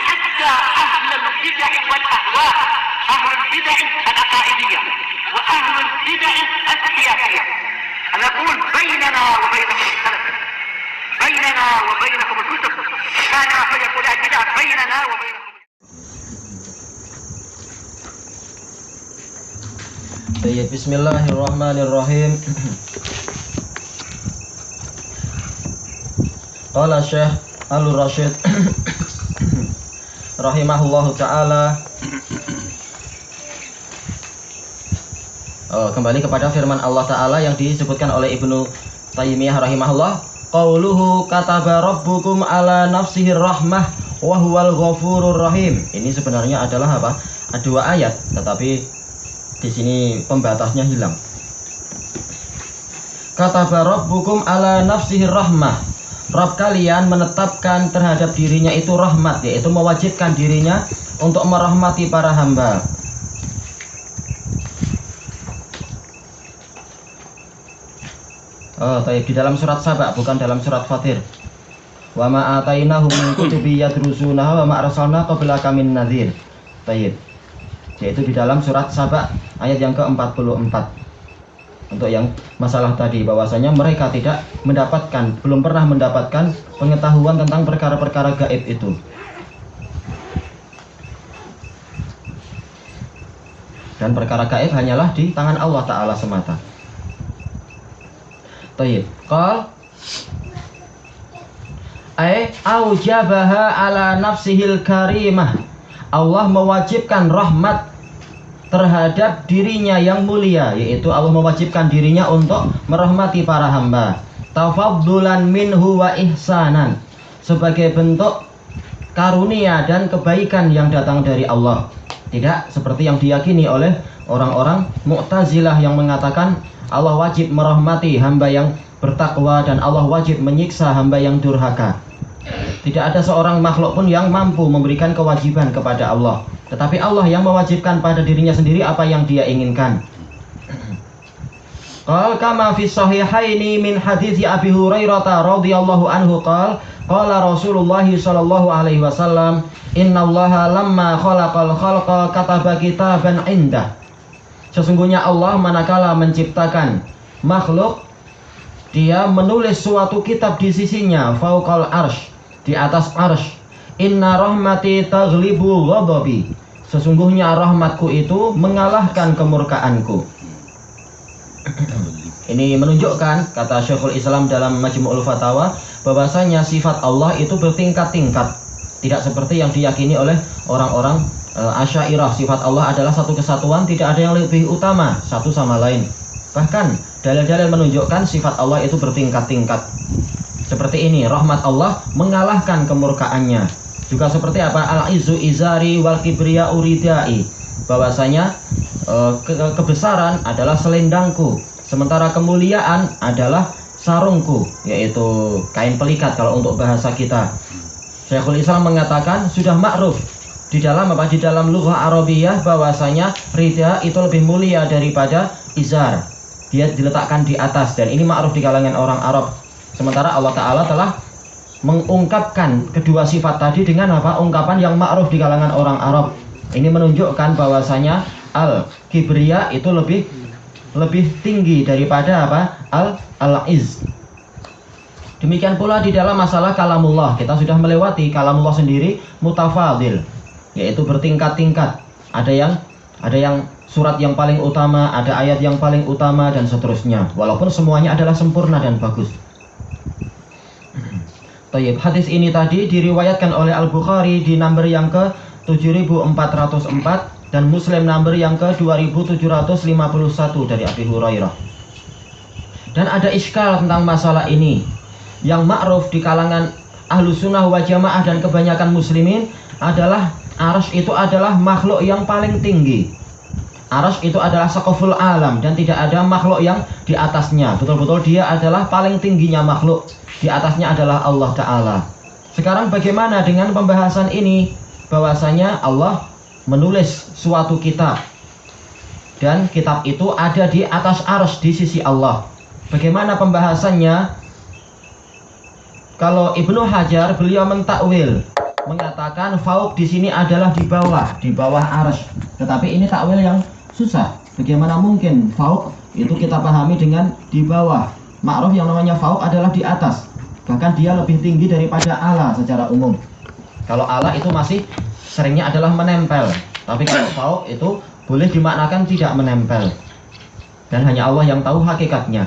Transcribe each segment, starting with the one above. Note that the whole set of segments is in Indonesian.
حتى أهل البدع والأهواء، أهل البدع العقائدية وأهل البدع السياسية. أنا أقول بيننا وبينكم السلف، بيننا وبينكم الكتب، كان فيقول البدع بيننا وبينكم. Bismillahirrahmanirrahim. Qala Syekh Al-Rasyid rahimahullahu ta'ala. Kembali kepada firman Allah Ta'ala yang disebutkan oleh Ibnu Taimiyah rahimahullah. Qauluhu kataba rabbukum ala nafsihir rahmah wa huwal ghafurur rahim. Ini sebenarnya adalah apa? Dua ayat, tetapi di sini pembatasnya hilang. Kataba rabbukum ala nafsihir rahmah. Rabb kalian menetapkan terhadap dirinya itu rahmat, yaitu mewajibkan dirinya untuk merahmati para hamba. Di dalam surat Saba, bukan dalam surat Fatir. Wa ma atainahum min kutubi yadrusunaha wa ma arsalna qablaka min nadhir. Yaitu di dalam surat Saba ayat yang ke-44. Untuk yang masalah tadi, bahwasanya mereka tidak mendapatkan, belum pernah mendapatkan pengetahuan tentang perkara-perkara gaib itu. Dan perkara gaib hanyalah di tangan Allah Ta'ala semata. Qal aujabaha ala nafsihil karimah. Allah mewajibkan rahmat terhadap dirinya yang mulia, yaitu Allah mewajibkan dirinya untuk merahmati para hamba. Tafaddulan minhu wa ihsanan, sebagai bentuk karunia dan kebaikan yang datang dari Allah. Tidak seperti yang diyakini oleh orang-orang Mu'tazilah yang mengatakan Allah wajib merahmati hamba yang bertakwa dan Allah wajib menyiksa hamba yang durhaka. Tidak ada seorang makhluk pun yang mampu memberikan kewajiban kepada Allah, tetapi Allah yang mewajibkan pada dirinya sendiri apa yang Dia inginkan. Qal kama fi sahihaini min hadithi Abi Hurairah radhiyallahu anhu qala Rasulullah sallallahu alaihi wasallam, innallaha lamma khalaqal khalqa kataba kitaban indah. Sesungguhnya Allah manakala menciptakan makhluk, Dia menulis suatu kitab di sisinya, fauqal arsh, di atas arsh. Inna rahmati taghlibu ghadabi. Sesungguhnya rahmatku itu mengalahkan kemurkaanku. Ini menunjukkan, kata Syekhul Islam dalam Majmu'ul Fatawa, bahwasanya sifat Allah itu bertingkat-tingkat. Tidak seperti yang diyakini oleh orang-orang Asy'ariyah. Sifat Allah adalah satu kesatuan, tidak ada yang lebih utama satu sama lain. Bahkan dalil-dalil menunjukkan sifat Allah itu bertingkat-tingkat. Seperti ini, rahmat Allah mengalahkan kemurkaannya. Juga seperti apa? Al-izzu izari wal kibriya uridai. Bahwasanya kebesaran adalah selendangku, sementara kemuliaan adalah sarungku, yaitu kain pelikat kalau untuk bahasa kita. Syekhul Islam mengatakan sudah ma'ruf di dalam apa? Di dalam lughah Arabiyah bahwasanya rida itu lebih mulia daripada izar. Dia diletakkan di atas, dan ini ma'ruf di kalangan orang Arab. Sementara Allah Ta'ala telah mengungkapkan kedua sifat tadi dengan apa? Ungkapan yang ma'ruf di kalangan orang Arab. Ini menunjukkan bahwasanya al-kibriya itu lebih tinggi daripada apa? Al-iz. Demikian pula di dalam masalah kalamullah, kita sudah melewati kalamullah sendiri mutafadil, yaitu bertingkat-tingkat. Ada yang surat yang paling utama, ada ayat yang paling utama, dan seterusnya. Walaupun semuanya adalah sempurna dan bagus. Hadis ini tadi diriwayatkan oleh Al-Bukhari di nomor yang ke 7404 dan Muslim nomor yang ke 2751 dari Abi Hurairah. Dan ada iskal tentang masalah ini. Yang ma'ruf di kalangan ahlu sunnah wal jamaah dan kebanyakan muslimin adalah arsy itu adalah makhluk yang paling tinggi. Arsy itu adalah saqaful alam dan tidak ada makhluk yang di atasnya. Betul-betul dia adalah paling tingginya makhluk. Di atasnya adalah Allah Ta'ala. Sekarang bagaimana dengan pembahasan ini? Bahwasanya Allah menulis suatu kitab, dan kitab itu ada di atas arsy di sisi Allah. Bagaimana pembahasannya? Kalau Ibnu Hajar beliau mentakwil mengatakan fauk di sini adalah di bawah arsy. Tetapi ini takwil yang susah. Bagaimana mungkin fauk itu kita pahami dengan di bawah? Ma'ruf yang namanya fauk adalah di atas. Bahkan dia lebih tinggi daripada ala secara umum. Kalau ala itu masih seringnya adalah menempel. Tapi kalau fauk itu boleh dimaknakan tidak menempel. Dan hanya Allah yang tahu hakikatnya.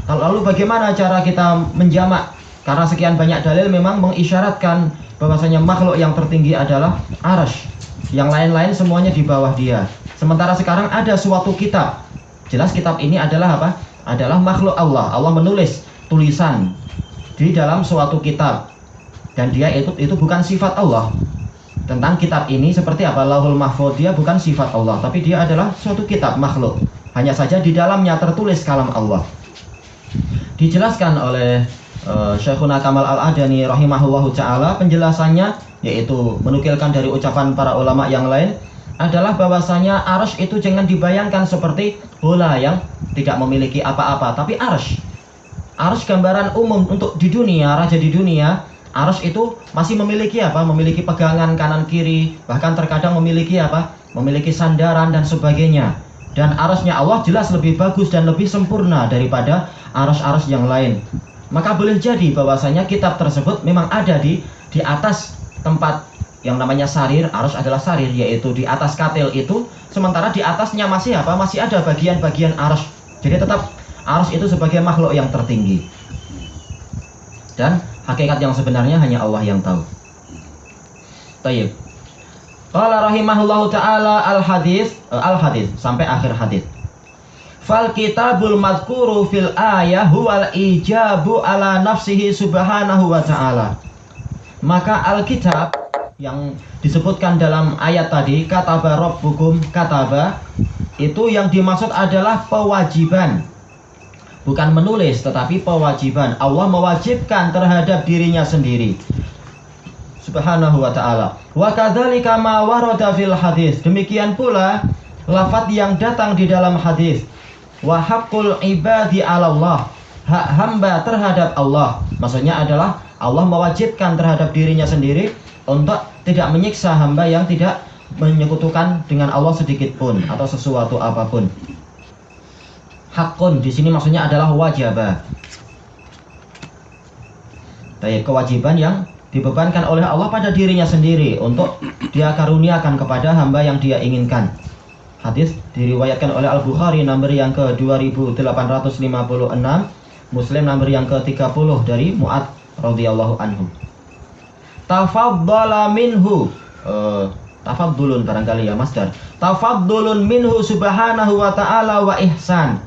Lalu bagaimana cara kita menjamak? Karena sekian banyak dalil memang mengisyaratkan bahwasanya makhluk yang tertinggi adalah arsy. Yang lain-lain semuanya di bawah dia. Sementara sekarang ada suatu kitab. Jelas kitab ini adalah apa? Adalah makhluk Allah. Allah menulis tulisan di dalam suatu kitab. Dan dia itu bukan sifat Allah. Tentang kitab ini seperti apa? Lauhul Mahfuz, dia bukan sifat Allah, tapi dia adalah suatu kitab makhluk. Hanya saja di dalamnya tertulis kalam Allah. Dijelaskan oleh Syekhuna Kamal Al-Adani rahimahullahu ta'ala, penjelasannya yaitu menukilkan dari ucapan para ulama yang lain adalah bahwasanya arsy itu jangan dibayangkan seperti bola yang tidak memiliki apa-apa, tapi arsy gambaran umum untuk di dunia, raja di dunia. Arsy itu masih memiliki apa? Memiliki pegangan kanan kiri, bahkan terkadang memiliki apa? Memiliki sandaran dan sebagainya. Dan arsy-nya Allah jelas lebih bagus dan lebih sempurna daripada arsy-arsy yang lain. Maka boleh jadi bahwasanya kitab tersebut memang ada di atas tempat yang namanya sarir. Arsy adalah sarir, yaitu di atas katil itu. Sementara di atasnya masih apa? Masih ada bagian-bagian arsy. Jadi tetap arsy itu sebagai makhluk yang tertinggi. Dan hakikat yang sebenarnya hanya Allah yang tahu. Tayyib. Qala rahimahullahu ta'ala al-hadis sampai akhir hadis. Fal kitabul madhkuru fil ayah huwal ijabu ala nafsihi subhanahu wa ta'ala. Maka alkitab yang disebutkan dalam ayat tadi, kataba rabbukum, kataba, itu yang dimaksud adalah pewajiban. Bukan menulis, tetapi pewajiban. Allah mewajibkan terhadap dirinya sendiri subhanahu wa ta'ala. Wa kadzalika ma warada fil hadis. Demikian pula lafaz yang datang di dalam hadis. Wa haqqul ibadi 'ala Allah. Hak hamba terhadap Allah. Maksudnya adalah Allah mewajibkan terhadap dirinya sendiri untuk tidak menyiksa hamba yang tidak menyekutukan dengan Allah sedikit pun atau sesuatu apapun. Hakun di sini maksudnya adalah wajibah. Kewajiban yang dibebankan oleh Allah pada dirinya sendiri untuk dia karuniakan kepada hamba yang dia inginkan. Hadis diriwayatkan oleh Al-Bukhari nomor yang ke-2856, Muslim nomor yang ke-30 dari Mu'adz radhiyallahu anhu. Tafaddala minhu tafaddulun barangkali ya masdar. Tafaddulun minhu subhanahu wa ta'ala wa ihsan.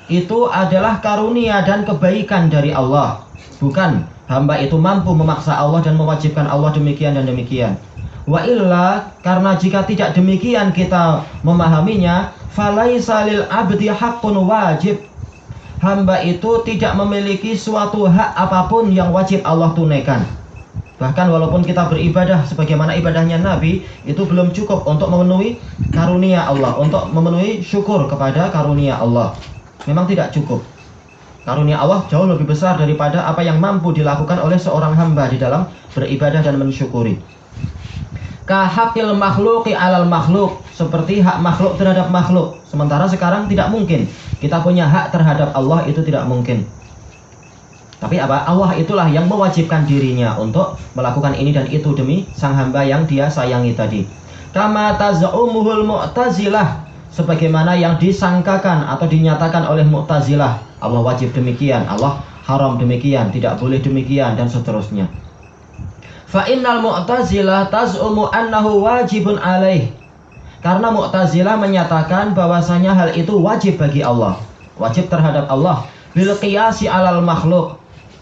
Itu adalah karunia dan kebaikan dari Allah. Bukan hamba itu mampu memaksa Allah dan mewajibkan Allah demikian dan demikian. Wa illa, karena jika tidak demikian kita memahaminya, falaisa lil abdi haqqun wajib. Hamba itu tidak memiliki suatu hak apapun yang wajib Allah tunaikan. Bahkan walaupun kita beribadah sebagaimana ibadahnya Nabi, itu belum cukup untuk memenuhi karunia Allah, untuk memenuhi syukur kepada karunia Allah. Memang tidak cukup. Karunia Allah jauh lebih besar daripada apa yang mampu dilakukan oleh seorang hamba di dalam beribadah dan mensyukuri. Kahakil makhluqi alal makhluk, seperti hak makhluk terhadap makhluk. Sementara sekarang tidak mungkin kita punya hak terhadap Allah, itu tidak mungkin. Tapi apa? Allah itulah yang mewajibkan dirinya untuk melakukan ini dan itu demi sang hamba yang dia sayangi tadi. Kama taz'umuhul mu'tazilah, sebagaimana yang disangkakan atau dinyatakan oleh Mu'tazilah. Allah wajib demikian, Allah haram demikian, tidak boleh demikian, dan seterusnya. Fa innal Mu'tazilah taz'umu annahu wajibun alaih. Karena Mu'tazilah menyatakan bahwasanya hal itu wajib bagi Allah, wajib terhadap Allah, bil qiyasi alal makhluk.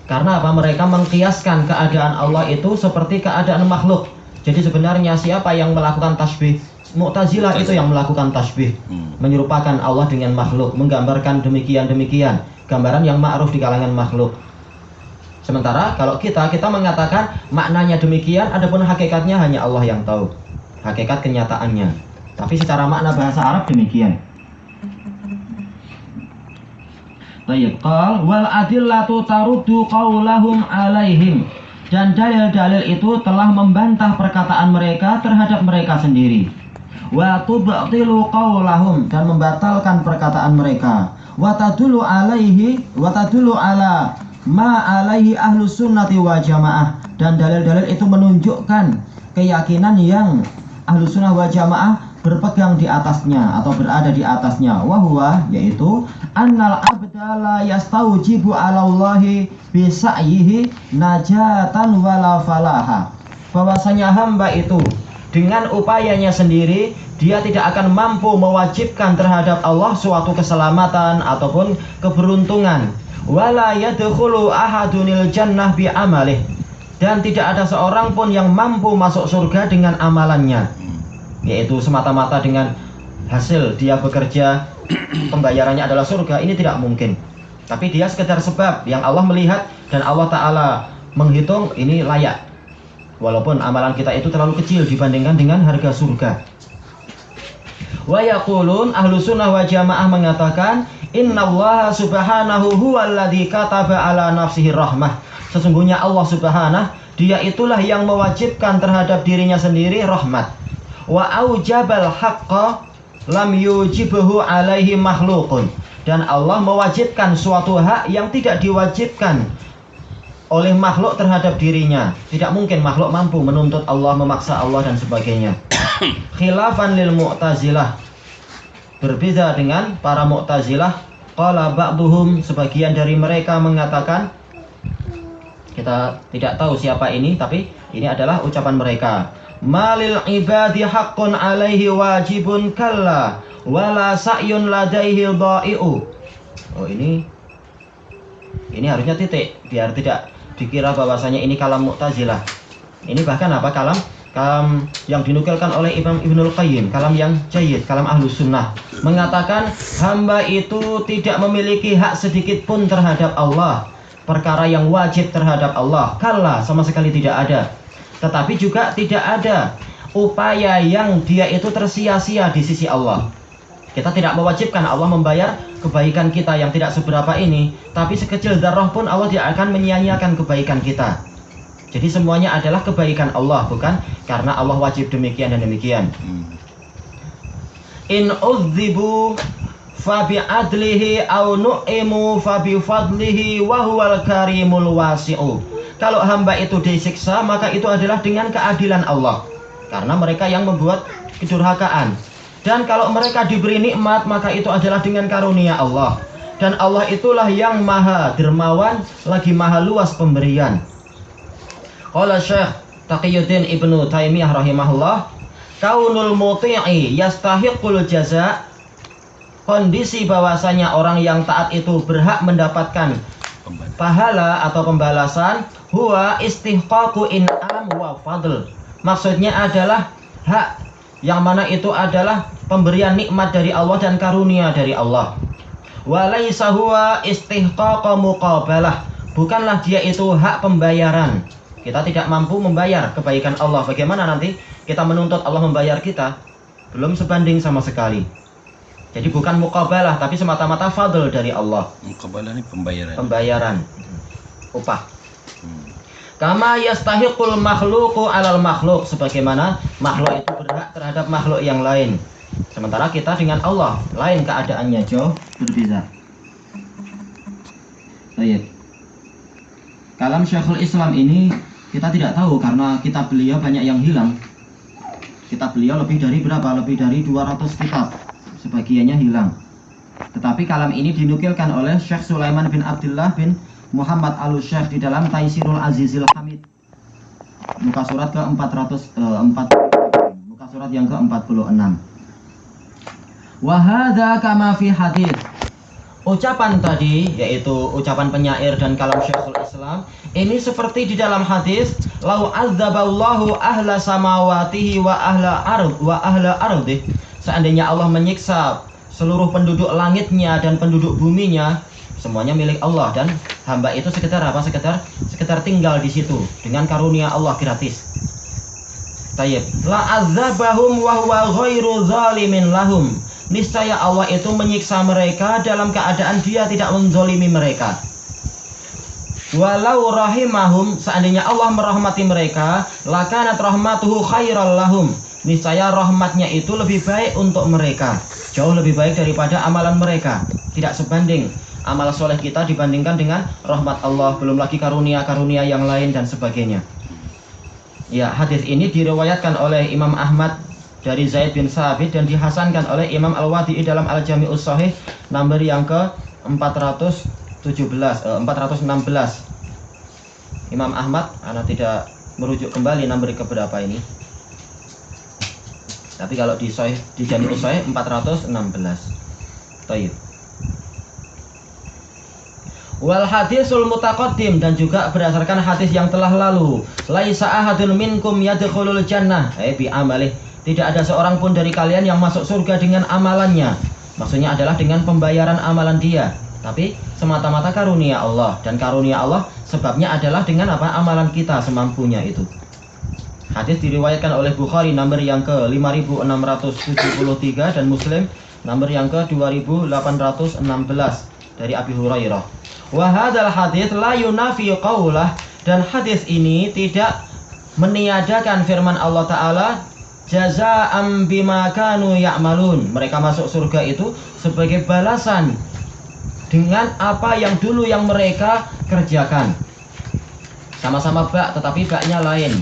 Karena apa? Mereka mengkiaskan keadaan Allah itu seperti keadaan makhluk. Jadi sebenarnya siapa yang melakukan tasbih? Mu'tazilah itu yang melakukan tasbih, menyerupakan Allah dengan makhluk, menggambarkan demikian-demikian, gambaran yang ma'ruf di kalangan makhluk. Sementara kalau kita mengatakan maknanya demikian, adapun hakikatnya hanya Allah yang tahu, hakikat kenyataannya. Tapi secara makna bahasa Arab demikian. Baik, qal wal adillatu taruddu qaulahum alaihim. Dan dalil-dalil itu telah membantah perkataan mereka terhadap mereka sendiri. Wa tubtilu qaulahum, dan membatalkan perkataan mereka. Wa tadullu ala ma alaihi ahlus sunnati wal jamaah, dan dalil-dalil itu menunjukkan keyakinan yang ahlus sunnah wal jamaah berpegang di atasnya atau berada di atasnya. Wahwa, yaitu annal abda la yastaujibu ala Allahi bisa'yihi najatan wala falaha, bahwasanya hamba itu dengan upayanya sendiri dia tidak akan mampu mewajibkan terhadap Allah suatu keselamatan ataupun keberuntungan. Wala yadkhulu ahadunil jannah bi amalih, dan tidak ada seorang pun yang mampu masuk surga dengan amalannya, yaitu semata-mata dengan hasil dia bekerja pembayarannya adalah surga. Ini tidak mungkin. Tapi dia sekedar sebab yang Allah melihat dan Allah Ta'ala menghitung ini layak, walaupun amalan kita itu terlalu kecil dibandingkan dengan harga surga. Wa yaqulun, ahlu sunnah wa jamaah mengatakan, innallaha subhanahu huwallazi kataba ala nafsihi rahmah, sesungguhnya Allah subhanahu, dia itulah yang mewajibkan terhadap dirinya sendiri rahmat. Wa aujabal haqqa lam yujibhu alaihi makhluqun, dan Allah mewajibkan suatu hak yang tidak diwajibkan oleh makhluk terhadap dirinya. Tidak mungkin makhluk mampu menuntut Allah, memaksa Allah dan sebagainya. Khilafan lil Mu'tazilah, berbeda dengan para Mu'tazilah. Qala ba'duhum, sebagian dari mereka mengatakan, kita tidak tahu siapa ini, tapi ini adalah ucapan mereka. Malil ibadi haqqun alaihi wajibun kalla wala sa'yun ladaihi dha'i'u. Oh, ini harusnya titik biar tidak dikira bahwasanya ini kalam Mu'tazilah. Ini bahkan apa, kalam yang dinukilkan oleh Imam Ibnul Qayyim, kalam yang jayyid, kalam ahlus sunnah, mengatakan hamba itu tidak memiliki hak sedikit pun terhadap Allah, perkara yang wajib terhadap Allah. Kalla, sama sekali tidak ada. Tetapi juga tidak ada upaya yang dia itu tersia-sia di sisi Allah. Kita tidak mewajibkan Allah membayar kebaikan kita yang tidak seberapa ini, tapi sekecil darah pun Allah tidak akan menyia-nyiakan kebaikan kita. Jadi semuanya adalah kebaikan Allah, bukan karena Allah wajib demikian dan demikian. In udzibu fa bi adlihi au nu'imu fa bi fadlihi wa huwal karimul wasi'u. Kalau hamba itu disiksa, maka itu adalah dengan keadilan Allah, karena mereka yang membuat kedurhakaan. Dan kalau mereka diberi nikmat, maka itu adalah dengan karunia Allah. Dan Allah itulah yang maha dermawan, lagi maha luas pemberian. Qala Syekh Taqiyuddin Ibnu Taimiyah rahimahullah, kaunul muti'i yastahiqul jaza, kondisi bahwasanya orang yang taat itu berhak mendapatkan pahala atau pembalasan, huwa istihqaqu in'am wa fadl, maksudnya adalah hak yang mana itu adalah pemberian nikmat dari Allah dan karunia dari Allah. Wa laisa huwa istihqaqu muqabalah, bukanlah dia itu hak pembayaran. Kita tidak mampu membayar kebaikan Allah. Bagaimana nanti kita menuntut Allah membayar kita? Belum sebanding sama sekali. Jadi bukan muqabalah, tapi semata-mata fadl dari Allah. Muqabalah ini pembayaran. Pembayaran, upah. Kama yastahiqul makhluqu alal makhluk, sebagaimana makhluk itu berhak terhadap makhluk yang lain. Sementara kita dengan Allah lain keadaannya, jauh berbeda. Baik. Kalam Syekhul Islam ini kita tidak tahu karena kitab beliau banyak yang hilang. Kitab beliau lebih dari berapa? Lebih dari 200 kitab. Sebagiannya hilang. Tetapi kalam ini dinukilkan oleh Syekh Sulaiman bin Abdullah bin Muhammad Al-Syekh di dalam Taisirul Azizil Hamid, muka surat muka surat yang ke-46. Wa hadza kama fi hadis. Ucapan tadi, yaitu ucapan penyair dan kalam Syekhul Islam, ini seperti di dalam hadis, lau azzaballahu ahla samawatihi wa ahla ardih. Seandainya Allah menyiksa seluruh penduduk langitnya dan penduduk buminya, semuanya milik Allah, dan hamba itu sekedar apa? Sekedar tinggal di situ dengan karunia Allah gratis. Tayyib. La azabahum wa huwa ghairu zalimin lahum. Niscaya Allah itu menyiksa mereka dalam keadaan dia tidak menzolimi mereka. Walau rahimahum, seandainya Allah merahmati mereka, lakanat rahmatuhu khairal lahum. Niscaya rahmatnya itu lebih baik untuk mereka, jauh lebih baik daripada amalan mereka. Tidak sebanding amal soleh kita dibandingkan dengan rahmat Allah, belum lagi karunia-karunia yang lain dan sebagainya. Ya, hadis ini diriwayatkan oleh Imam Ahmad dari Zaid bin Sabit dan dihasankan oleh Imam Al-Wadi'i dalam Al-Jami'us Shahih nomor yang ke 416. Imam Ahmad, anak tidak merujuk kembali nomor ke berapa ini. Tapi kalau di Sahih, di Jami'us Shahih 416. Baik. Wal hadisul mutaqaddim, dan juga berdasarkan hadis yang telah lalu, laisa ahadun minkum yadkhulul jannah bi amalih. Tidak ada seorang pun dari kalian yang masuk surga dengan amalannya. Maksudnya adalah dengan pembayaran amalan dia, tapi semata-mata karunia Allah, dan karunia Allah sebabnya adalah dengan apa? Amalan kita semampunya itu. Hadis diriwayatkan oleh Bukhari nomor yang ke 5673 dan Muslim nomor yang ke 2816 dari Abi Hurairah. Wa hadzal hadits la yunafi qaulah, dan hadis ini tidak meniadakan firman Allah Ta'ala, jazaa'an bima kanu ya'malun. Mereka masuk surga itu sebagai balasan dengan apa yang dulu yang mereka kerjakan. Sama-sama ba, tetapi ba-nya lain.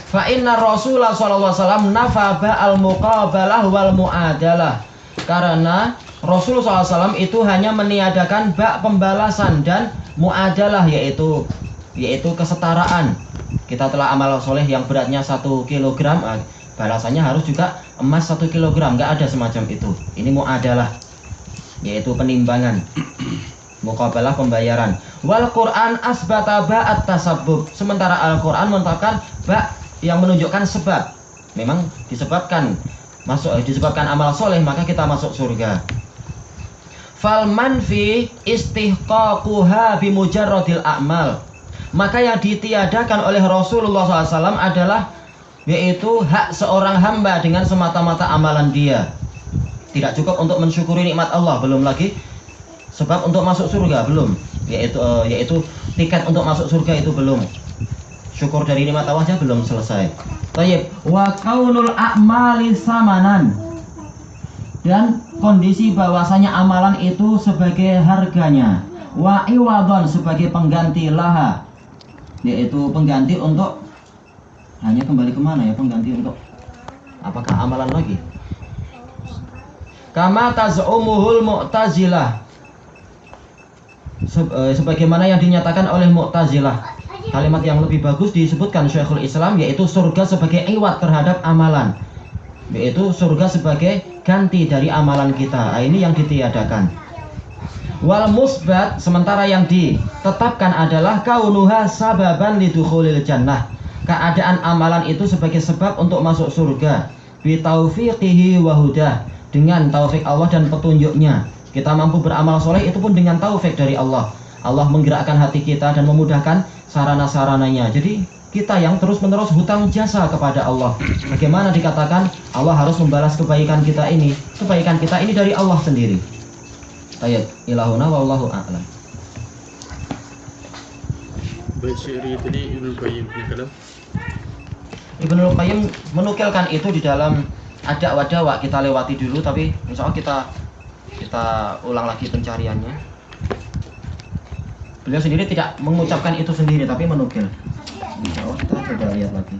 Fa inna Rasulullah sallallahu alaihi wasallam nafa ba'al muqabalah wal mu'adalah. Karena Rasulullah SAW itu hanya meniadakan bak pembalasan dan mu'adalah, yaitu kesetaraan. Kita telah amal soleh yang beratnya 1 kilogram, balasannya harus juga emas 1 kilogram. Nggak ada semacam itu. Ini mu'adalah, yaitu penimbangan. Muqabalah pembayaran. Wal Quran asbata ba'at tasabbub. Sementara Al-Quran menetapkan ba yang menunjukkan sebab. Memang disebabkan amal soleh maka kita masuk surga. Fal manfi istihqaquha bimujarradil a'mal. Maka yang ditiadakan oleh Rasulullah SAW adalah yaitu hak seorang hamba dengan semata-mata amalan dia. Tidak cukup untuk mensyukuri nikmat Allah, belum lagi sebab untuk masuk surga, belum. Yaitu tiket untuk masuk surga itu belum. Syukur dari nikmat Allah aja belum selesai. Tayyib, wa kaunul a'mali samanan, dan kondisi bahwasanya amalan itu sebagai harganya, wa iwadon sebagai pengganti laha, yaitu pengganti untuk hanya kembali kemana ya, pengganti untuk apakah amalan lagi? Kama taz'umuhul mu'tazilah, sebagaimana yang dinyatakan oleh Mu'tazilah. Kalimat yang lebih bagus disebutkan Syekhul Islam, yaitu surga sebagai iwat terhadap amalan, yaitu surga sebagai ganti dari amalan kita. Ini yang ditiadakan. Wal musbat, sementara yang ditetapkan adalah kaunuha sababan lidukhulil jannah. Keadaan amalan itu sebagai sebab untuk masuk surga. Bi taufiqihi wa hudah, dengan taufik Allah dan petunjuknya. Kita mampu beramal soleh itu pun dengan taufik dari Allah. Allah menggerakkan hati kita dan memudahkan sarana-sarananya. Jadi kita yang terus-menerus hutang jasa kepada Allah. Bagaimana dikatakan Allah harus membalas kebaikan kita ini? Kebaikan kita ini dari Allah sendiri. Ayat ilahuna wallahu a'lam. Baik, syairi tadi Ibnu Qayyim kalam. Ibnu Qayyim menukilkan itu di dalam ada wadawa, kita lewati dulu, tapi insya Allah kita ulang lagi pencariannya. Beliau sendiri tidak mengucapkan itu sendiri, tapi menukil. Insya Allah kita coba lihat lagi.